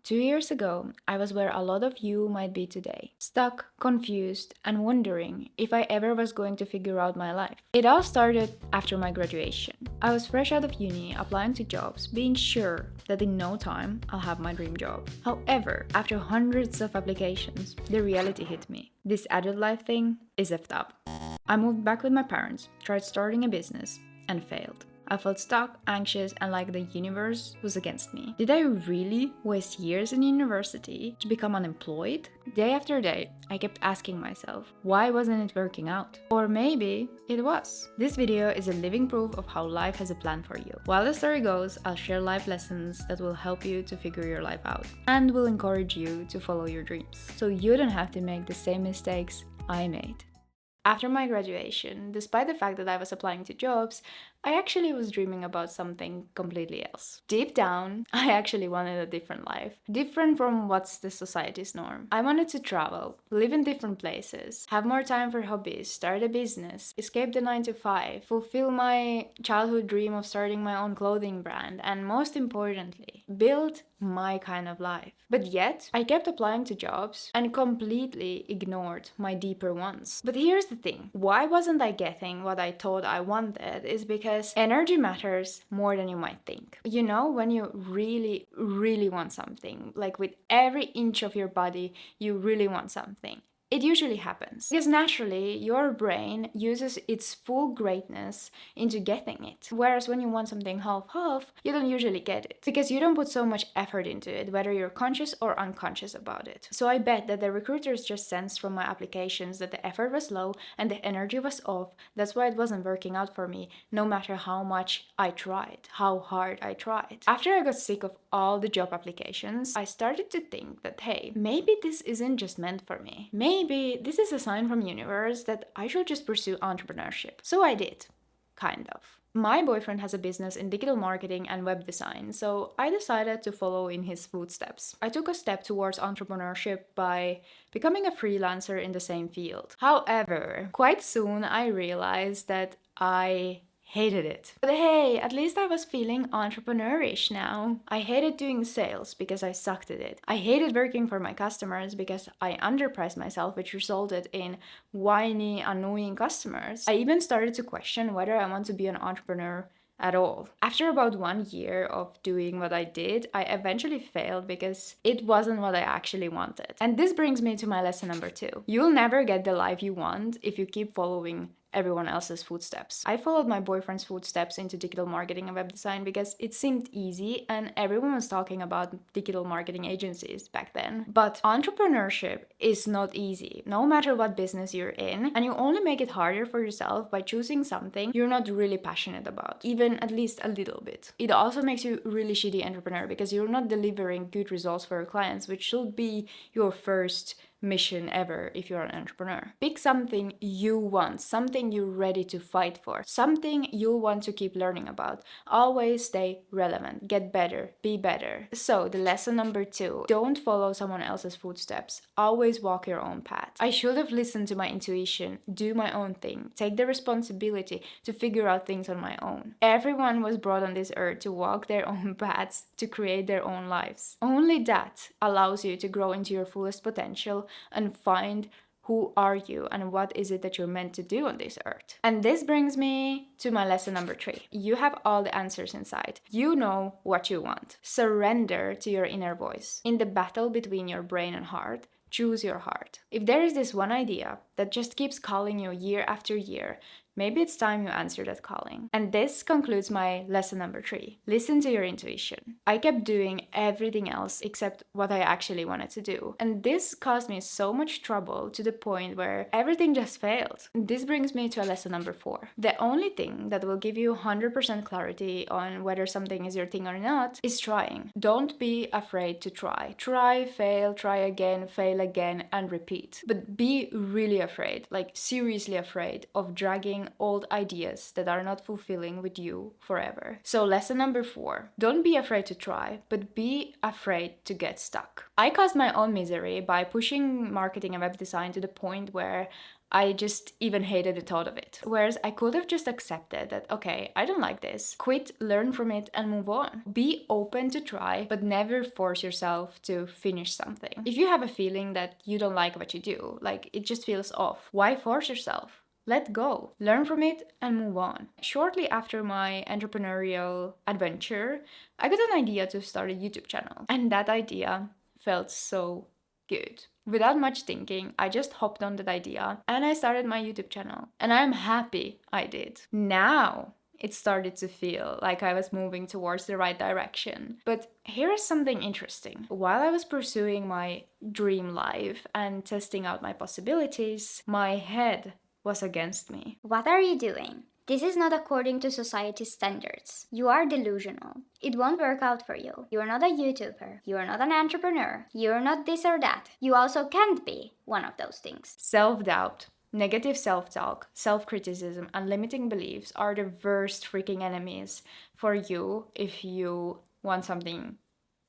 2 years ago, I was where a lot of you might be today. Stuck, confused, and wondering if I ever was going to figure out my life. It all started after my graduation. I was fresh out of uni, applying to jobs, being sure that in no time I'll have my dream job. However, after hundreds of applications, the reality hit me. This adult life thing is effed up. I moved back with my parents, tried starting a business, and failed. I felt stuck, anxious, and like the universe was against me. Did I really waste years in university to become unemployed? Day after day, I kept asking myself, why wasn't it working out? Or maybe it was. This video is a living proof of how life has a plan for you. While the story goes, I'll share life lessons that will help you to figure your life out and will encourage you to follow your dreams, so you don't have to make the same mistakes I made. After my graduation, despite the fact that I was applying to jobs, I actually was dreaming about something completely else. Deep down, I actually wanted a different life, different from what's the society's norm. I wanted to travel, live in different places, have more time for hobbies, start a business, escape the 9 to 5, fulfill my childhood dream of starting my own clothing brand, and most importantly, build my kind of life. But yet, I kept applying to jobs and completely ignored my deeper ones. But here's the thing, why wasn't I getting what I thought I wanted is because energy matters more than you might think. You know, when you really, really want something, like with every inch of your body, you really want something. It usually happens because naturally your brain uses its full greatness into getting it. Whereas when you want something half-half, you don't usually get it because you don't put so much effort into it, whether you're conscious or unconscious about it. So I bet that the recruiters just sensed from my applications that the effort was low and the energy was off. That's why it wasn't working out for me, no matter how much I tried, how hard I tried. After I got sick of all the job applications, I started to think that, hey, maybe this isn't just meant for me. Maybe this is a sign from universe that I should just pursue entrepreneurship. So I did, kind of. My boyfriend has a business in digital marketing and web design, so I decided to follow in his footsteps. I took a step towards entrepreneurship by becoming a freelancer in the same field. However, quite soon I realized that I hated it. But hey, at least I was feeling entrepreneurish now. I hated doing sales because I sucked at it. I hated working for my customers because I underpriced myself, which resulted in whiny, annoying customers. I even started to question whether I want to be an entrepreneur at all. After about 1 year of doing what I did, I eventually failed because it wasn't what I actually wanted. And this brings me to my lesson number 2. You'll never get the life you want if you keep following everyone else's footsteps. I followed my boyfriend's footsteps into digital marketing and web design because it seemed easy and everyone was talking about digital marketing agencies back then. But entrepreneurship is not easy, no matter what business you're in, and you only make it harder for yourself by choosing something you're not really passionate about, even at least a little bit. It also makes you a really shitty entrepreneur because you're not delivering good results for your clients, which should be your first mission ever if you're an entrepreneur. Pick something you want, something you're ready to fight for, something you'll want to keep learning about. Always stay relevant, get better, be better. So the lesson number 2, don't follow someone else's footsteps. Always walk your own path. I should have listened to my intuition, do my own thing, take the responsibility to figure out things on my own. Everyone was brought on this earth to walk their own paths, to create their own lives. Only that allows you to grow into your fullest potential and find who are you and what is it that you're meant to do on this earth. And this brings me to my lesson number 3. You have all the answers inside. You know what you want. Surrender to your inner voice. In the battle between your brain and heart, choose your heart. If there is this one idea that just keeps calling you year after year, maybe it's time you answer that calling. And this concludes my lesson number 3. Listen to your intuition. I kept doing everything else except what I actually wanted to do. And this caused me so much trouble to the point where everything just failed. This brings me to a lesson number 4. The only thing that will give you 100% clarity on whether something is your thing or not is trying. Don't be afraid to try. Try, fail, fail again, and repeat. But be really afraid, like seriously afraid of dragging recycling old ideas that are not fulfilling with you forever. So lesson number 4, don't be afraid to try, but be afraid to get stuck. I caused my own misery by pushing marketing and web design to the point where I just even hated the thought of it. Whereas I could have just accepted that, okay, I don't like this, quit, learn from it, and move on. Be open to try, but never force yourself to finish something. If you have a feeling that you don't like what you do, like it just feels off, why force yourself? Let go, learn from it, and move on. Shortly after my entrepreneurial adventure, I got an idea to start a YouTube channel. And that idea felt so good. Without much thinking, I just hopped on that idea and I started my YouTube channel. And I'm happy I did. Now it started to feel like I was moving towards the right direction. But here is something interesting. While I was pursuing my dream life and testing out my possibilities, my head was against me. What are you doing? This is not according to society's standards. You are delusional. It won't work out for you. You are not a YouTuber. You are not an entrepreneur. You are not this or that. You also can't be one of those things. Self-doubt, negative self-talk, self-criticism, and limiting beliefs are the worst freaking enemies for you if you want something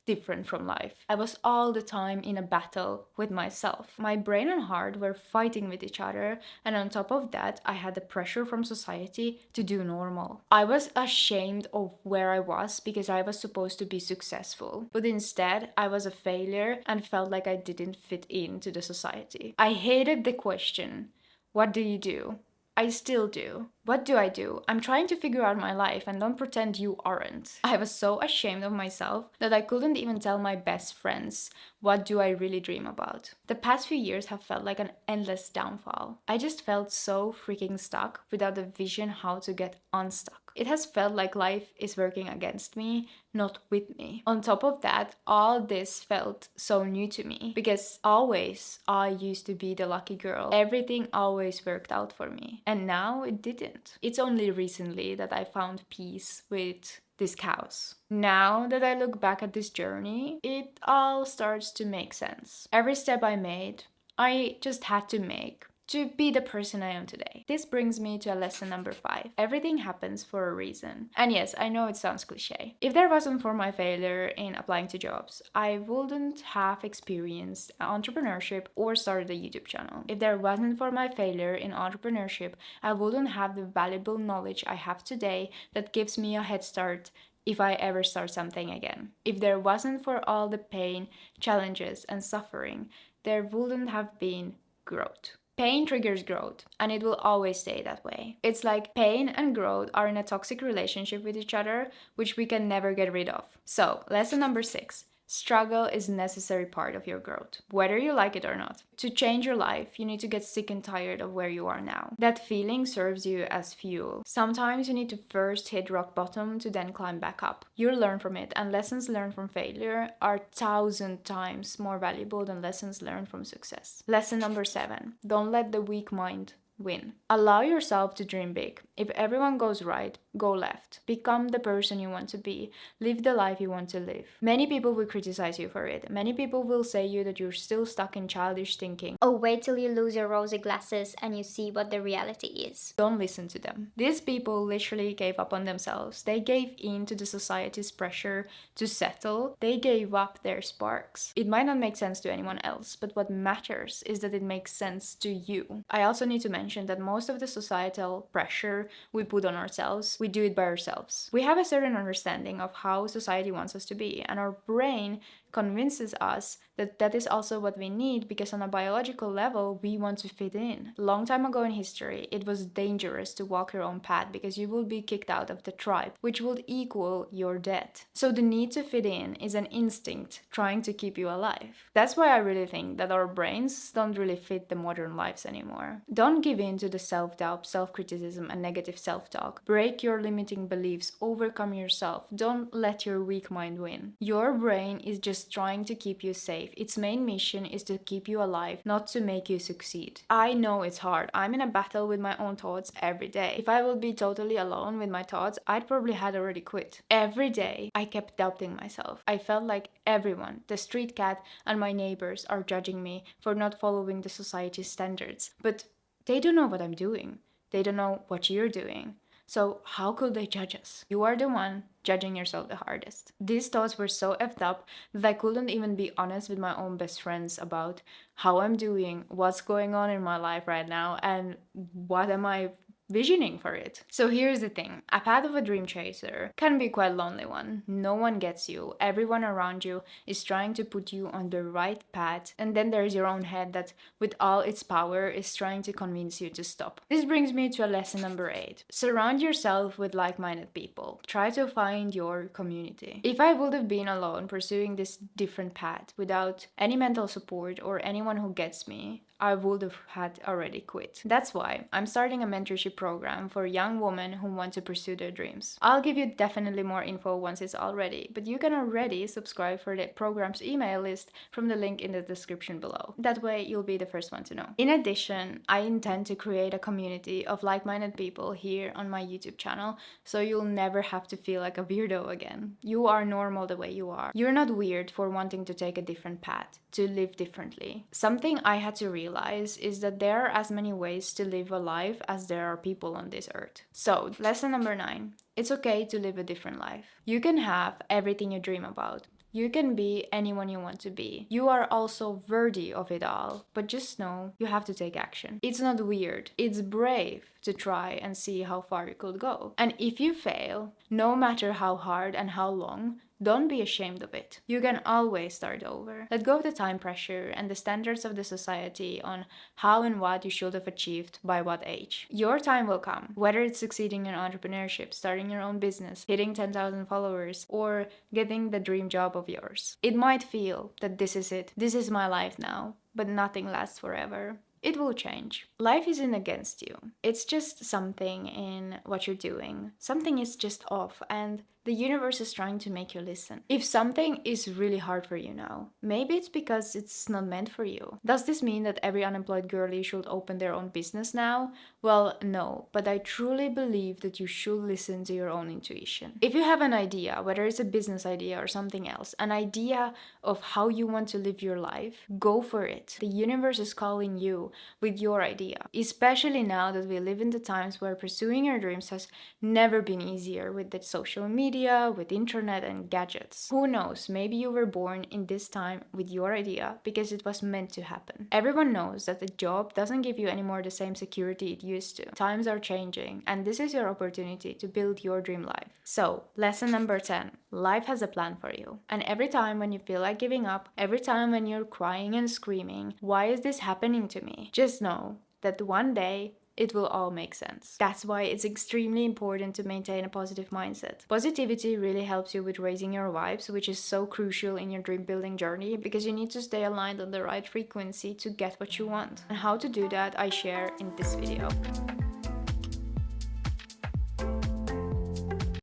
different from life. I was all the time in a battle with myself. My brain and heart were fighting with each other, and on top of that, I had the pressure from society to do normal. I was ashamed of where I was because I was supposed to be successful, but instead, I was a failure and felt like I didn't fit into the society. I hated the question, what do you do? I still do. What do I do? I'm trying to figure out my life and don't pretend you aren't. I was so ashamed of myself that I couldn't even tell my best friends what do I really dream about. The past few years have felt like an endless downfall. I just felt so freaking stuck without a vision how to get unstuck. It has felt like life is working against me, not with me. On top of that, all this felt so new to me because always I used to be the lucky girl. Everything always worked out for me. And now it didn't. It's only recently that I found peace with this chaos. Now that I look back at this journey, it all starts to make sense. Every step I made, I just had to make to be the person I am today. This brings me to lesson number 5. Everything happens for a reason. And yes, I know it sounds cliche. If there wasn't for my failure in applying to jobs, I wouldn't have experienced entrepreneurship or started a YouTube channel. If there wasn't for my failure in entrepreneurship, I wouldn't have the valuable knowledge I have today that gives me a head start if I ever start something again. If there wasn't for all the pain, challenges, and suffering, there wouldn't have been growth. Pain triggers growth, and it will always stay that way. It's like pain and growth are in a toxic relationship with each other, which we can never get rid of. So, lesson number 6. Struggle is a necessary part of your growth, whether you like it or not. To change your life, you need to get sick and tired of where you are now. That feeling serves you as fuel. Sometimes you need to first hit rock bottom to then climb back up. You'll learn from it, and lessons learned from failure are 1,000 times more valuable than lessons learned from success. Lesson number 7. Don't let the weak mind win. Allow yourself to dream big. If everyone goes right, go left. Become the person you want to be. Live the life you want to live. Many people will criticize you for it. Many people will say you that you're still stuck in childish thinking. Oh, wait till you lose your rosy glasses and you see what the reality is. Don't listen to them. These people literally gave up on themselves. They gave in to the society's pressure to settle. They gave up their sparks. It might not make sense to anyone else, but what matters is that it makes sense to you. I also need to mention that most of the societal pressure we put on ourselves, we do it by ourselves. We have a certain understanding of how society wants us to be, and our brain convinces us that that is also what we need because on a biological level, we want to fit in. A long time ago in history, it was dangerous to walk your own path because you would be kicked out of the tribe, which would equal your death. So the need to fit in is an instinct trying to keep you alive. That's why I really think that our brains don't really fit the modern lives anymore. Don't give in to the self-doubt, self-criticism, and negative self-talk. Break your limiting beliefs, overcome yourself. Don't let your weak mind win. Your brain is just trying to keep you safe. Its main mission is to keep you alive, not to make you succeed. I know it's hard. I'm in a battle with my own thoughts every day. If I would be totally alone with my thoughts, I'd probably had already quit. Every day, I kept doubting myself. I felt like everyone, the street cat and my neighbors, are judging me for not following the society's standards. But they don't know what I'm doing. They don't know what you're doing. So how could they judge us? You are the one judging yourself the hardest. These thoughts were so effed up that I couldn't even be honest with my own best friends about how I'm doing, what's going on in my life right now, and what am I visioning for it. So here's the thing. A path of a dream chaser can be quite a lonely one. No one gets you. Everyone around you is trying to put you on the right path, and then there's your own head that with all its power is trying to convince you to stop. This brings me to a lesson number 8. Surround yourself with like-minded people. Try to find your community. If I would have been alone pursuing this different path without any mental support or anyone who gets me, I would have had already quit. That's why I'm starting a mentorship program for young women who want to pursue their dreams. I'll give you definitely more info once it's all ready, but you can already subscribe for the program's email list from the link in the description below. That way you'll be the first one to know. In addition, I intend to create a community of like-minded people here on my YouTube channel, so you'll never have to feel like a weirdo again. You are normal the way you are. You're not weird for wanting to take a different path, to live differently. Something I had to realize is that there are as many ways to live a life as there are people on this earth. So, lesson number 9. It's okay to live a different life. You can have everything you dream about. You can be anyone you want to be. You are also worthy of it all, but just know you have to take action. It's not weird, it's brave to try and see how far you could go. And if you fail, no matter how hard and how long, don't be ashamed of it. You can always start over. Let go of the time pressure and the standards of the society on how and what you should have achieved by what age. Your time will come, whether it's succeeding in entrepreneurship, starting your own business, hitting 10,000 followers, or getting the dream job of yours. It might feel that this is it, this is my life now, but nothing lasts forever. It will change. Life isn't against you. It's just something in what you're doing. Something is just off, and the universe is trying to make you listen. If something is really hard for you now, maybe it's because it's not meant for you. Does this mean that every unemployed girlie should open their own business now? Well, no, but I truly believe that you should listen to your own intuition. If you have an idea, whether it's a business idea or something else, an idea of how you want to live your life, go for it. The universe is calling you with your idea, especially now that we live in the times where pursuing your dreams has never been easier with the social media, with internet and gadgets. Who knows, maybe you were born in this time with your idea because it was meant to happen. Everyone knows that a job doesn't give you anymore the same security it used to. Times are changing, and this is your opportunity to build your dream life. So, lesson number 10. Life has a plan for you. And every time when you feel like giving up, every time when you're crying and screaming, why is this happening to me? Just know that one day it will all make sense. That's why it's extremely important to maintain a positive mindset. Positivity really helps you with raising your vibes, which is so crucial in your dream building journey because you need to stay aligned on the right frequency to get what you want. And how to do that I share in this video.